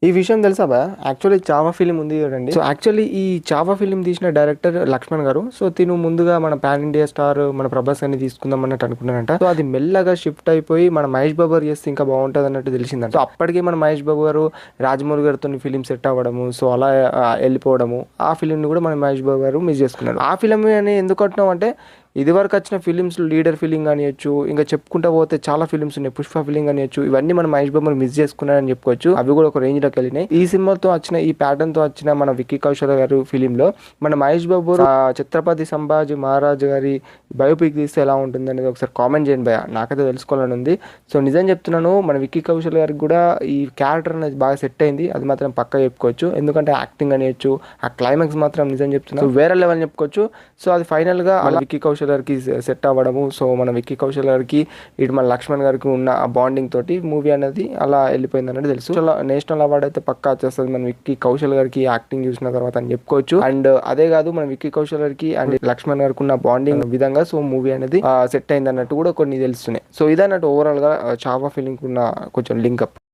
ఈ విషయం తెలుసా భయ్యా? యాక్చువల్లీ చావా ఫిలిం ఉంది చూడండి. సో యాక్చువల్లీ ఈ చావా ఫిలిం తీసిన డైరెక్టర్ లక్ష్మణ్ గారు. సో తిను ముందుగా మన పాన్ ఇండియా స్టార్ మన ప్రభాస్ అని తీసుకుందాం అన్నట్టు అనుకున్నారంట. సో అది మెల్లగా షిఫ్ట్ అయిపోయి మన మహేష్ బాబు గారు చేస్తే ఇంకా బాగుంటుంది అన్నట్టు తెలిసిందంట. సో అప్పటికే మన మహేష్ బాబు గారు రాజమౌళి గారితో ఫిలిం సెట్ అవ్వడము, సో అలా వెళ్ళిపోవడము, ఆ ఫిలింని కూడా మన మహేష్ బాబు గారు మిస్ చేసుకున్నారు. ఆ ఫిలిం అని ఎందుకు అంటున్నాం అంటే, ఇదివరకు వచ్చిన ఫిలిమ్స్ లీడర్ ఫిలిం కానియచ్చు, ఇంకా చెప్పుకుంటా పోతే చాలా ఫిలిమ్స్ ఉన్నాయి, పుష్ప ఫిలిం కానియచ్చు, ఇవన్నీ మన మహేష్ బాబు మిస్ చేసుకున్నారని చెప్పుకోవచ్చు. అవి కూడా ఒక రేంజ్ లోకి వెళ్ళినాయి. ఈ సినిమాతో వచ్చిన ఈ ప్యాటర్న్ తో వచ్చిన మన విక్కీ కౌశల్ గారు ఫిలిం లో మన మహేష్ బాబు ఛత్రపతి సంభాజీ మహారాజ్ గారి బయోపిక్ తీస్తే ఎలా ఉంటుంది అనేది ఒకసారి కామెంట్ చేయండి భయ్యా, నాకైతే తెలుసుకోవాలని ఉంది. సో నిజం చెప్తున్నాను, మన విక్కీ కౌశల్ గారికి కూడా ఈ క్యారెక్టర్ అనేది బాగా సెట్ అయింది, అది మాత్రం పక్కా చెప్పుకోవచ్చు. ఎందుకంటే యాక్టింగ్ అనేయచ్చు, ఆ క్లైమాక్స్ మాత్రం నిజం చెప్తున్నాను వేరే లెవెల్ చెప్పుకోవచ్చు. సో అది ఫైనల్ గా మన విక్కీ కౌశల్ గారికి సెట్ అవ్వడము, సో మన విక్కీ కౌశల్ గారికి ఇటు మన లక్ష్మణ్ గారికి ఉన్న ఆ బాండింగ్ తోటి మూవీ అనేది అలా వెళ్ళిపోయింది అనేది తెలుసు. నేషనల్ అవార్డు అయితే పక్కా వచ్చేస్తుంది మన విక్కీ కౌశల్ గారికి యాక్టింగ్ చూసిన తర్వాత అని చెప్పుకోవచ్చు. అండ్ అదే కాదు, మన విక్కీ కౌశల్ గారికి అండ్ లక్ష్మణ్ గారికి ఉన్న బాండింగ్ విధంగా సో మూవీ అనేది సెట్ అయింది అన్నట్టు కూడా కొన్ని తెలుస్తున్నాయి. సో ఇదన్నట్టు ఓవరాల్ గా చావా ఫిలిం ఉన్న కొంచెం లింకప్.